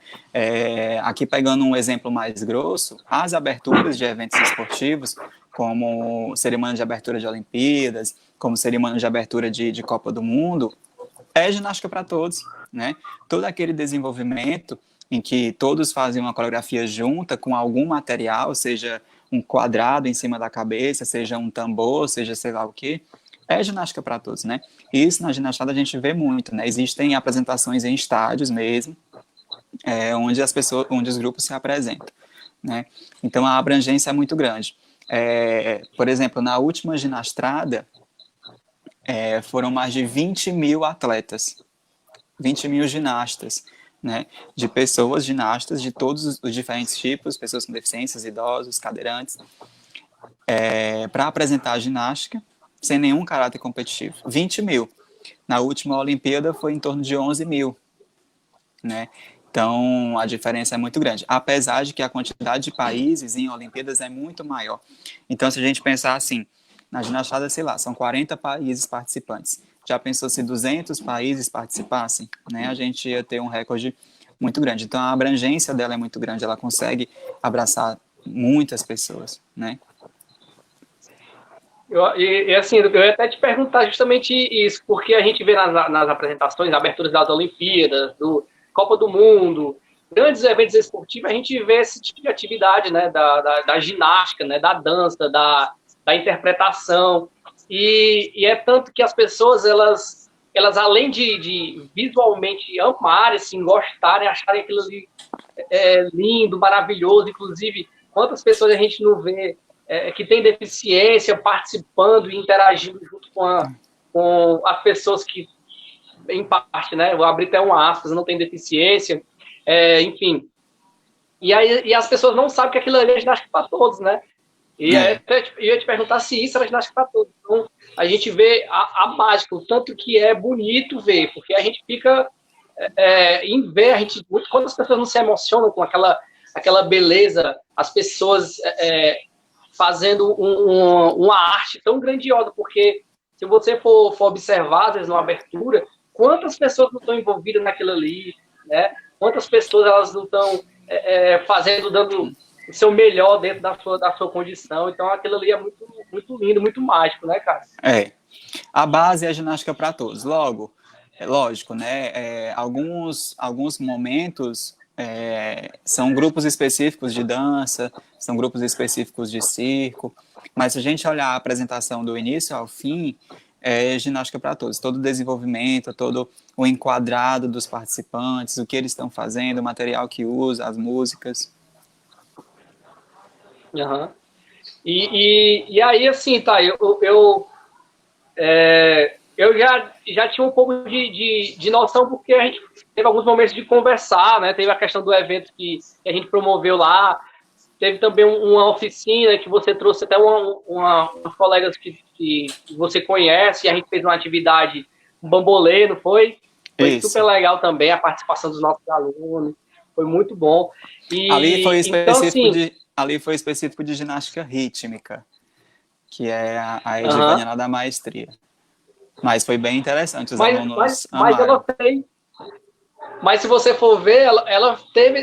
Aqui pegando um exemplo mais grosso, as aberturas de eventos esportivos, como cerimônia de abertura de Olimpíadas, como cerimônia de abertura de Copa do Mundo, é ginástica para todos, né? Todo aquele desenvolvimento em que todos fazem uma coreografia junta com algum material, seja um quadrado em cima da cabeça, seja um tambor, seja sei lá o quê, é ginástica para todos, né? E isso na ginastada a gente vê muito, né? Existem apresentações em estádios mesmo, onde os grupos se apresentam, né? Então a abrangência é muito grande. Por exemplo, na última ginastrada, foram mais de 20.000 atletas, 20.000 ginastas, né, de pessoas ginastas de todos os diferentes tipos, pessoas com deficiências, idosos, cadeirantes, para apresentar a ginástica sem nenhum caráter competitivo. 20.000. Na última Olimpíada foi em torno de 11.000, né? Então, a diferença é muito grande, apesar de que a quantidade de países em Olimpíadas é muito maior. Então, se a gente pensar assim, na ginastada, sei lá, são 40 países participantes. Já pensou se 200 países participassem? Né? A gente ia ter um recorde muito grande. Então, a abrangência dela é muito grande, ela consegue abraçar muitas pessoas, né? Assim, eu ia até te perguntar justamente isso, porque a gente vê nas apresentações, aberturas das Olimpíadas, do Copa do Mundo, grandes eventos esportivos, a gente vê esse tipo de atividade, né, da ginástica, né, da dança, da interpretação, e é tanto que as pessoas, elas além de visualmente amarem, assim, gostarem, acharem aquilo ali lindo, maravilhoso. Inclusive, quantas pessoas a gente não vê que tem deficiência participando e interagindo junto com as pessoas que, em parte, né? Vou abrir até um aspas, não tem deficiência, enfim. E as pessoas não sabem que aquilo ali é ginástica para todos, né? E aí, eu ia te perguntar se isso era ginástica para todos. Então, a gente vê a mágica, o tanto que é bonito ver, porque a gente fica em ver, quando as pessoas não se emocionam com aquela beleza, as pessoas fazendo uma arte tão grandiosa, porque se você for observar, às vezes, numa abertura, quantas pessoas não estão envolvidas naquilo ali, né? Quantas pessoas elas não estão dando o seu melhor dentro da sua condição. Então, aquilo ali é muito, muito lindo, muito mágico, né, cara? A base é a ginástica para todos. Logo, é lógico, né? Alguns momentos são grupos específicos de dança, são grupos específicos de circo, mas se a gente olhar a apresentação do início ao fim, é ginástica para todos. Todo o desenvolvimento, todo o enquadrado dos participantes, o que eles estão fazendo, o material que usa, as músicas. Uhum. E aí, assim, tá, eu já tinha um pouco de noção, porque a gente teve alguns momentos de conversar, né? Teve a questão do evento que a gente promoveu lá, teve também uma oficina que você trouxe até umas colegas que você conhece, e a gente fez uma atividade, um bambolê, não foi? Foi Isso. Super legal também a participação dos nossos alunos, foi muito bom. Ali foi específico, então, ali foi específico de ginástica rítmica, que é a Edivânia da maestria. Mas foi bem interessante, os alunos amaram. Mas se você for ver, ela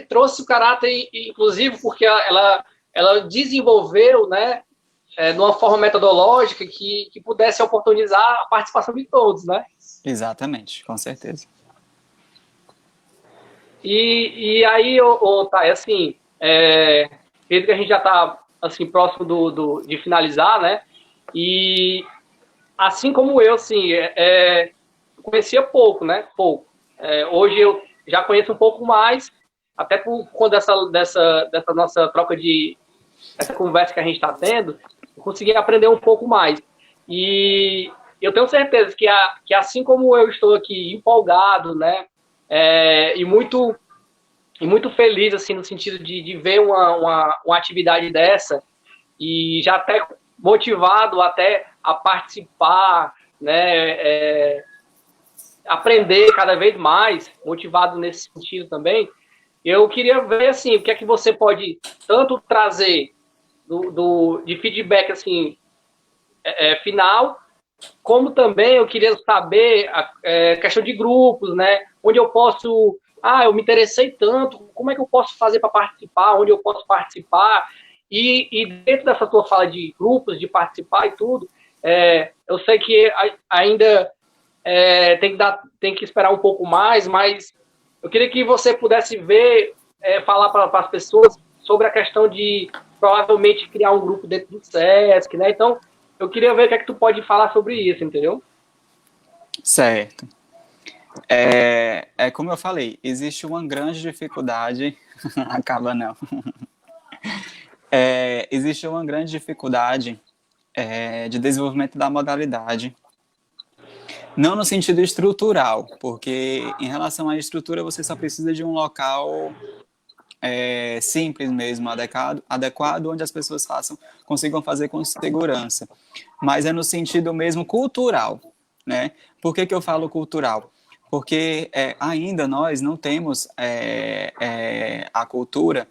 trouxe o caráter inclusivo, porque ela desenvolveu, né, de uma forma metodológica que pudesse oportunizar a participação de todos, né? Exatamente, com certeza. E aí, Thay, assim, acredito que a gente já está assim, próximo de finalizar, né? E assim como eu, assim, conhecia pouco, né? Pouco. Hoje eu já conheço um pouco mais, até por conta dessa nossa troca essa conversa que a gente está tendo, eu consegui aprender um pouco mais. E eu tenho certeza que assim como eu estou aqui empolgado, né? E muito feliz, assim, no sentido de ver uma atividade dessa, e já até motivado até a participar, né, aprender cada vez mais, motivado nesse sentido também. Eu queria ver, assim, o que é que você pode tanto trazer de feedback, assim, final, como também eu queria saber a questão de grupos, né, onde eu posso... eu me interessei tanto, como é que eu posso fazer para participar, onde eu posso participar, e dentro dessa tua fala de grupos, de participar e tudo, eu sei que ainda tem que esperar um pouco mais, mas eu queria que você pudesse falar para as pessoas sobre a questão de provavelmente criar um grupo dentro do SESC, né? Então, eu queria ver o que é que tu pode falar sobre isso, entendeu? Certo. Como eu falei, existe uma grande dificuldade... Acaba não. Existe uma grande dificuldade de desenvolvimento da modalidade. Não no sentido estrutural, porque em relação à estrutura você só precisa de um local simples mesmo, adequado, onde as pessoas consigam fazer com segurança. Mas é no sentido mesmo cultural, né? Por que eu falo cultural? Porque ainda nós não temos a cultura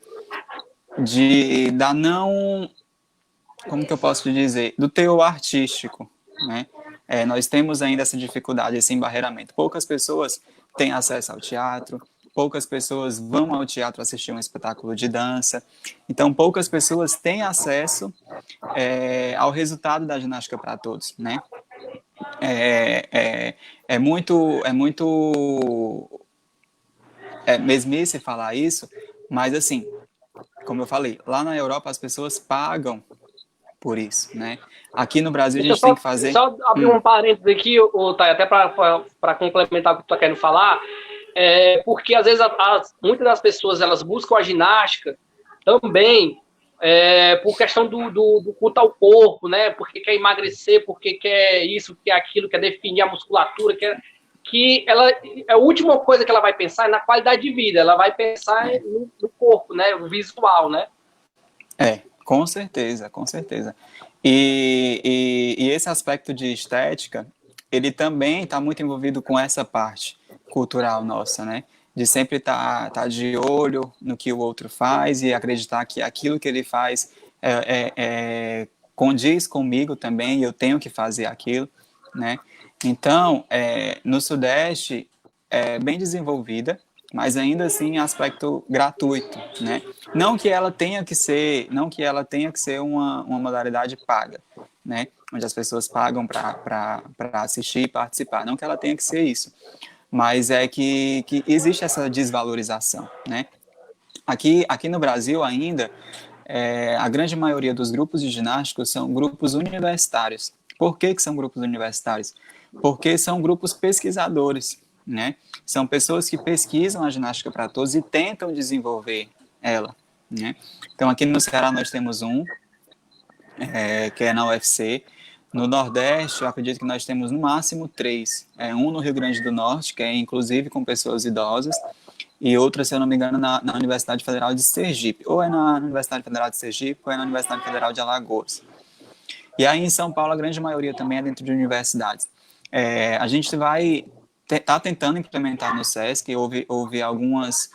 como que eu posso dizer, do teor artístico, né? Nós temos ainda essa dificuldade, esse embarreiramento. Poucas pessoas têm acesso ao teatro, poucas pessoas vão ao teatro assistir um espetáculo de dança, então poucas pessoas têm acesso ao resultado da ginástica para todos, né? É muito mesmice falar isso, mas assim, como eu falei, lá na Europa as pessoas pagam por isso, né? Aqui no Brasil a gente tem que fazer... Só abrir um parênteses aqui, Thay, até para complementar o que tu está querendo falar, porque às vezes muitas das pessoas elas buscam a ginástica também por questão do culto ao corpo, né? Porque quer emagrecer, porque quer isso, quer aquilo, quer definir a musculatura, que ela, a última coisa que ela vai pensar é na qualidade de vida, ela vai pensar no corpo, né? O visual, né? Com certeza, com certeza. E esse aspecto de estética, ele também está muito envolvido com essa parte cultural nossa, né? De sempre tá de olho no que o outro faz e acreditar que aquilo que ele faz condiz comigo também e eu tenho que fazer aquilo, né? Então, no Sudeste, é bem desenvolvida, mas ainda assim aspecto gratuito, né? Não que ela tenha que ser uma modalidade paga, né? Onde as pessoas pagam para assistir e participar. Não que ela tenha que ser isso, mas é que existe essa desvalorização, né? Aqui no Brasil ainda, a grande maioria dos grupos de ginástica são grupos universitários. Por que são grupos universitários? Porque são grupos pesquisadores, né? São pessoas que pesquisam a ginástica para todos e tentam desenvolver ela, né? Então, aqui no Ceará nós temos que é na UFC. No Nordeste, eu acredito que nós temos no máximo 3. Um no Rio Grande do Norte, que é inclusive com pessoas idosas, e outra, se eu não me engano, na Universidade Federal de Sergipe. Ou é na Universidade Federal de Sergipe, ou é na Universidade Federal de Alagoas. E aí em São Paulo, a grande maioria também é dentro de universidades. A gente tá tentando implementar no SESC, houve alguns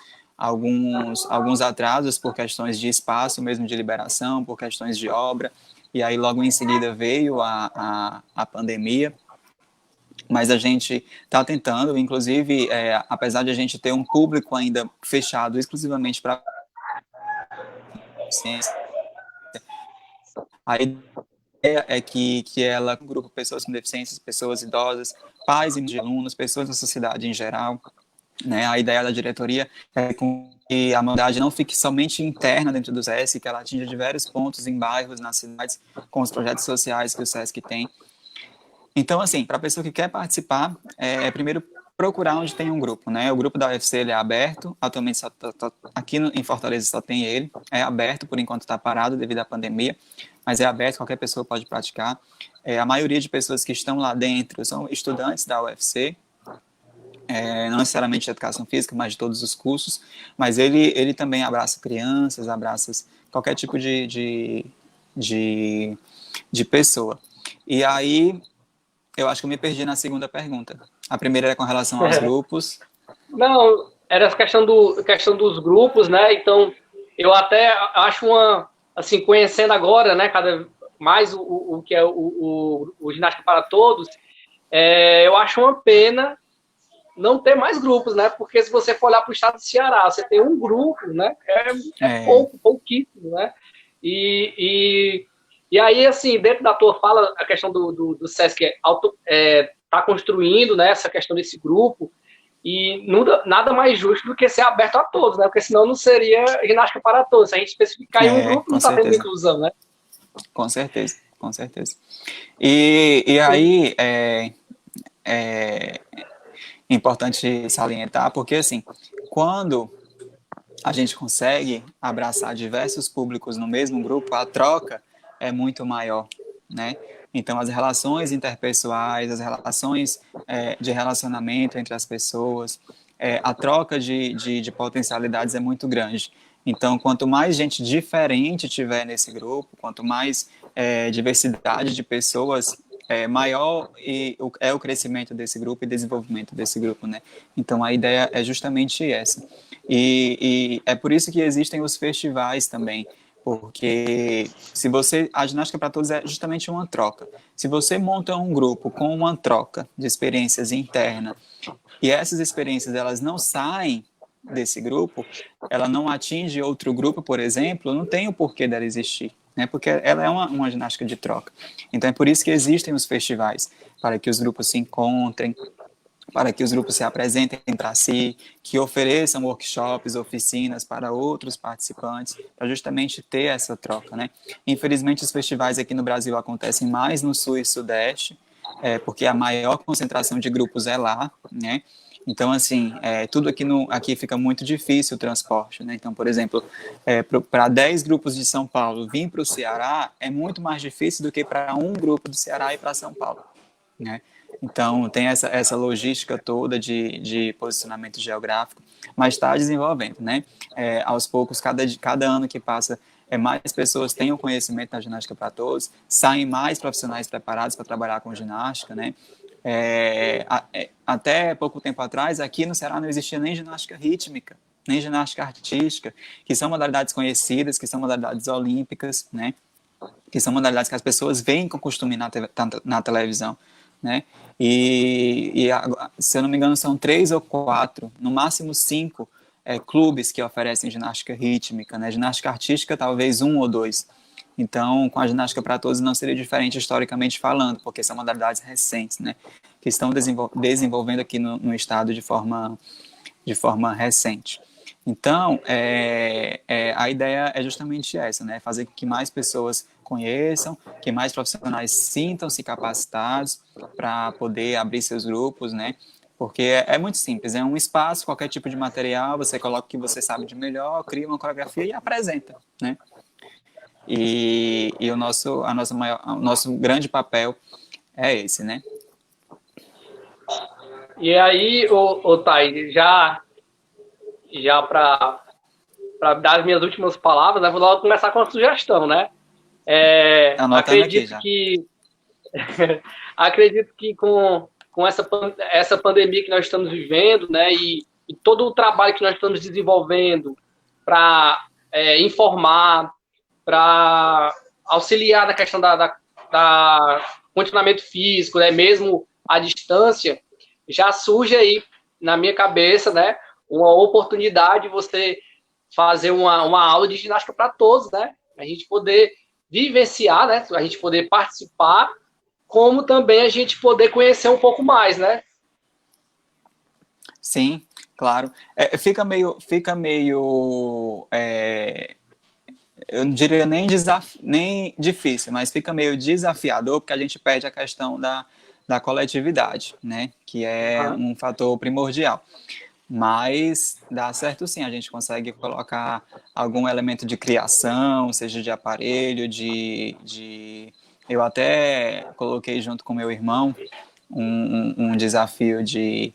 atrasos por questões de espaço mesmo, de liberação, por questões de obra, e aí logo em seguida veio a pandemia, mas a gente está tentando, inclusive, apesar de a gente ter um público ainda fechado exclusivamente para ciência, a ideia é que ela, um grupo de pessoas com deficiências, pessoas idosas, pais de alunos, pessoas da sociedade em geral, né? A ideia da diretoria é que a modalidade não fique somente interna dentro do SESC, que ela atinja diversos pontos em bairros, nas cidades, com os projetos sociais que o SESC tem. Então, assim, para a pessoa que quer participar, primeiro procurar onde tem um grupo, né? O grupo da UFC ele é aberto, atualmente aqui em Fortaleza só tem ele, é aberto, por enquanto está parado devido à pandemia, mas é aberto, qualquer pessoa pode praticar. A maioria de pessoas que estão lá dentro são estudantes da UFC, não necessariamente de educação física, mas de todos os cursos, mas ele também abraça crianças, abraça qualquer tipo de pessoa. E aí, eu acho que eu me perdi na segunda pergunta. A primeira era com relação aos grupos. Não, era a questão dos grupos, né? Então, eu até acho assim, conhecendo agora, né, cada mais o que é o Ginástica para Todos, eu acho uma pena não ter mais grupos, né? Porque se você for olhar para o estado do Ceará, você tem um grupo, né? Pouquíssimo, né? E aí, assim, dentro da tua fala, a questão do SESC tá construindo, né, essa questão desse grupo, e nada mais justo do que ser aberto a todos, né? Porque senão não seria ginástica para todos. Se a gente especificar em um grupo, não está tendo inclusão, né? Com certeza, com certeza. E aí, é importante salientar, porque, assim, quando a gente consegue abraçar diversos públicos no mesmo grupo, a troca é muito maior, né? Então, as relações interpessoais, as relações de relacionamento entre as pessoas, a troca de potencialidades é muito grande. Então, quanto mais gente diferente tiver nesse grupo, quanto mais diversidade de pessoas, maior é o crescimento desse grupo e desenvolvimento desse grupo, né? Então, a ideia é justamente essa. E é por isso que existem os festivais também, porque a ginástica para todos é justamente uma troca. Se você monta um grupo com uma troca de experiências interna e essas experiências elas não saem desse grupo, ela não atinge outro grupo, por exemplo, não tem o porquê dela existir, né? Porque ela é uma ginástica de troca. Então é por isso que existem os festivais, para que os grupos se encontrem, para que os grupos se apresentem para si, que ofereçam workshops, oficinas para outros participantes, para justamente ter essa troca, né? Infelizmente, os festivais aqui no Brasil acontecem mais no Sul e Sudeste, porque a maior concentração de grupos é lá, né? Então, assim, tudo aqui fica muito difícil o transporte, né? Então, por exemplo, para 10 grupos de São Paulo vir para o Ceará é muito mais difícil do que para um grupo do Ceará ir para São Paulo, né? Então, tem essa logística toda de posicionamento geográfico, mas está desenvolvendo, né? Aos poucos, cada ano que passa, mais pessoas têm o conhecimento da ginástica para todos, saem mais profissionais preparados para trabalhar com ginástica, né? Até pouco tempo atrás, aqui no Ceará não existia nem ginástica rítmica, nem ginástica artística, que são modalidades conhecidas, que são modalidades olímpicas, né? Que são modalidades que as pessoas veem com costume na televisão, né? Se eu não me engano, são 3 ou 4, no máximo 5 clubes que oferecem ginástica rítmica, né? Ginástica artística, talvez 1 ou 2. Então, com a ginástica para todos não seria diferente historicamente falando, porque são modalidades recentes, né? Que estão desenvolvendo aqui no estado de forma recente. Então, a ideia é justamente essa, né? Fazer com que mais pessoas conheçam, que mais profissionais sintam-se capacitados para poder abrir seus grupos, né? Porque é muito simples, é um espaço, qualquer tipo de material, você coloca o que você sabe de melhor, cria uma coreografia e apresenta, né? E o nosso grande papel é esse, né? E aí, Thay, já para dar as minhas últimas palavras, né, vou logo começar com a sugestão, né? Acredito que acredito que com essa pandemia que nós estamos vivendo, né, e todo o trabalho que nós estamos desenvolvendo para informar, para auxiliar na questão da continuamento físico, né, mesmo à distância, já surge aí na minha cabeça, né, uma oportunidade de você fazer uma aula de ginástica para todos, né, a gente poder vivenciar, né, a gente poder participar, como também a gente poder conhecer um pouco mais, né? Sim, claro. Fica meio eu não diria nem difícil, mas fica meio desafiador, porque a gente perde a questão da coletividade, né? Que é um fator primordial. Mas dá certo sim, a gente consegue colocar algum elemento de criação, seja de aparelho, Eu até coloquei junto com meu irmão um desafio de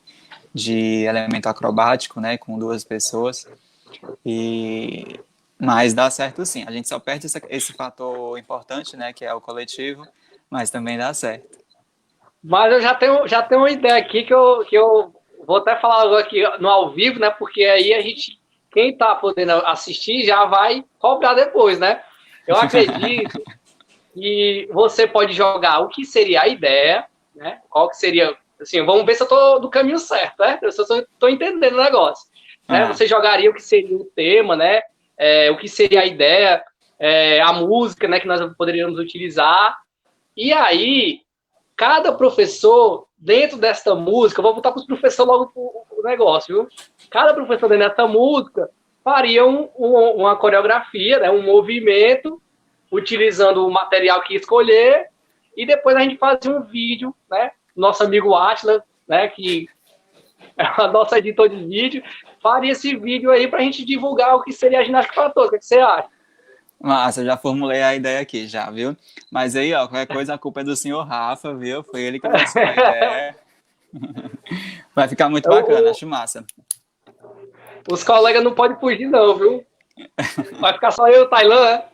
elemento acrobático, né? Com 2 pessoas. Mas dá certo sim, a gente só perde esse fator importante, né? Que é o coletivo, mas também dá certo. Mas eu já tenho uma ideia aqui que eu vou até falar agora aqui no ao vivo, né? Porque aí quem está podendo assistir já vai cobrar depois, né? Eu acredito que você pode jogar o que seria a ideia, né? Qual que seria, assim, vamos ver se eu estou no caminho certo, né? Se eu estou entendendo o negócio. Né? Você jogaria o que seria o tema, né? O que seria a ideia, a música, né? Que nós poderíamos utilizar. E aí, cada professor, dentro desta música, eu vou voltar para os professores logo para o negócio, viu? Cada professor dentro dessa música faria uma coreografia, né, um movimento, utilizando o material que escolher, e depois a gente fazia um vídeo, né? Nosso amigo Atlas, né, que é o nosso editor de vídeo, faria esse vídeo aí para a gente divulgar o que seria a ginástica para todos. O que você acha? Massa, já formulei a ideia aqui já, viu? Mas aí, ó, qualquer coisa a culpa é do senhor Rafa, viu? Foi ele que lançou a ideia. Vai ficar muito bacana, acho massa. Os colegas não podem fugir não, viu? Vai ficar só eu e o Tailan, né?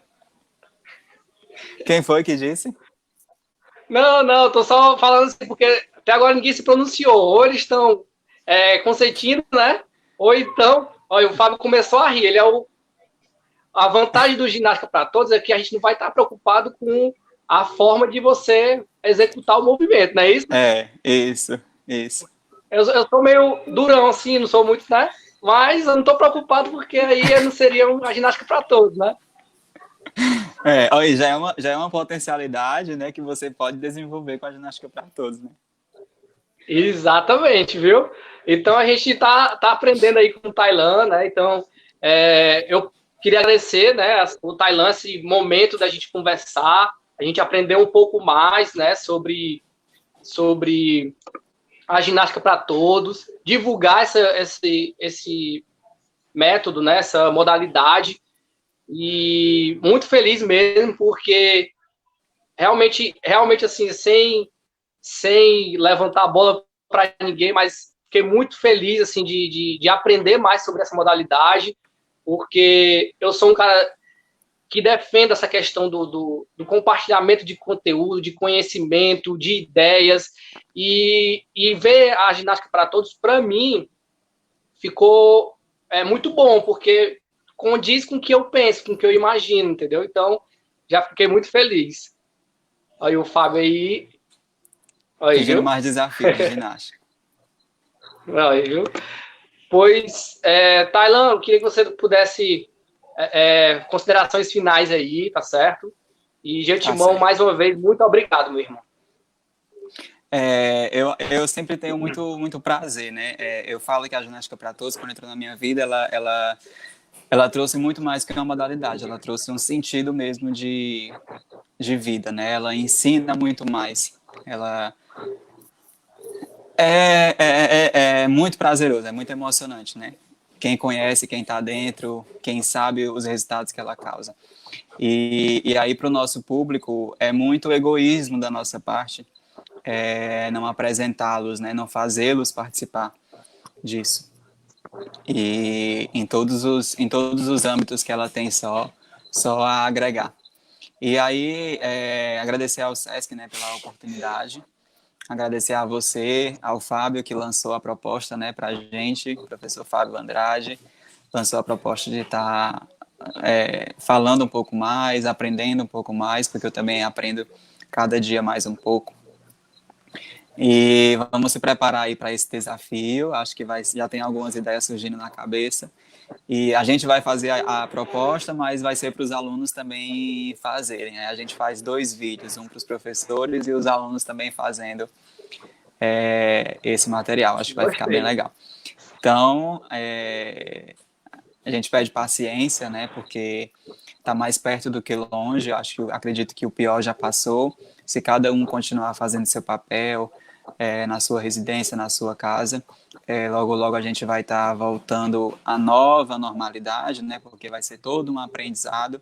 Quem foi que disse? Não, tô só falando assim, porque até agora ninguém se pronunciou. Ou eles estão consentindo, né? Ou então, olha, o Fábio começou a rir. A vantagem do ginástica para todos é que a gente não vai estar preocupado com a forma de você executar o movimento, não é isso? Isso. Eu sou meio durão, assim, não sou muito, né? Mas eu não estou preocupado porque aí não seria uma ginástica para todos, né? Olha, já é uma potencialidade, né, que você pode desenvolver com a ginástica para todos, né? Exatamente, viu? Então a gente tá aprendendo aí com o Tailan, né? Então eu queria agradecer, né, o Tailan, esse momento da gente conversar, a gente aprender um pouco mais, né, sobre a ginástica para todos, divulgar esse método, né, essa modalidade, e muito feliz mesmo, porque realmente assim, sem levantar a bola para ninguém, mas fiquei muito feliz assim de aprender mais sobre essa modalidade, porque eu sou um cara que defende essa questão do compartilhamento de conteúdo, de conhecimento, de ideias, e ver a ginástica para todos, para mim, ficou muito bom, porque condiz com o que eu penso, com o que eu imagino, entendeu? Então, já fiquei muito feliz. Aí o Fábio aí, Pedindo viu? mais desafios de ginástica. Aí, viu? Pois, Tailan, eu queria que você pudesse considerações finais aí, tá certo? E de Tá antemão, certo. mais uma vez, muito obrigado, meu irmão. Eu sempre tenho muito prazer, né? Eu falo que a ginástica para todos, quando entrou na minha vida, ela trouxe muito mais que uma modalidade, ela trouxe um sentido mesmo de vida, né? Ela ensina muito mais. Ela é muito prazeroso, é muito emocionante, né? Quem conhece, quem está dentro, quem sabe os resultados que ela causa. E aí, para o nosso público, é muito egoísmo da nossa parte não apresentá-los, né? Não fazê-los participar disso. E em todos os âmbitos que ela tem só a agregar. E aí, agradecer ao SESC, né, pela oportunidade, agradecer a você, ao Fábio, que lançou a proposta, né, para a gente, o professor Fábio Andrade, lançou a proposta de estar falando um pouco mais, aprendendo um pouco mais, porque eu também aprendo cada dia mais um pouco. E vamos se preparar aí para esse desafio, acho que já tem algumas ideias surgindo na cabeça. E a gente vai fazer a proposta, mas vai ser para os alunos também fazerem. A gente faz 2 vídeos, um para os professores e os alunos também fazendo esse material. Acho que vai ficar bem legal. Então, a gente pede paciência, né? Porque está mais perto do que longe. Acredito que o pior já passou. Se cada um continuar fazendo seu papel na sua residência, na sua casa, logo logo a gente vai estar voltando à nova normalidade, né? Porque vai ser todo um aprendizado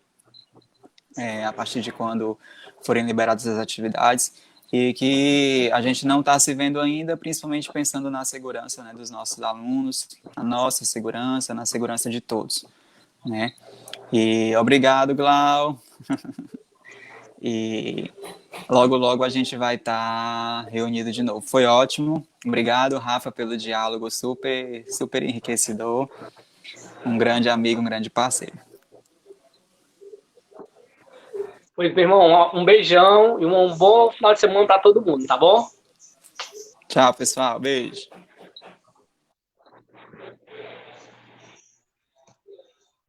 a partir de quando forem liberadas as atividades, e que a gente não está se vendo ainda, principalmente pensando na segurança, né, dos nossos alunos, na nossa segurança, na segurança de todos, né? E obrigado, Glau. E logo, logo a gente vai estar reunido de novo. Foi ótimo. Obrigado, Rafa, pelo diálogo super, super enriquecedor. Um grande amigo, um grande parceiro. Pois, meu irmão, um beijão e um bom final de semana para todo mundo, tá bom? Tchau, pessoal. Beijo.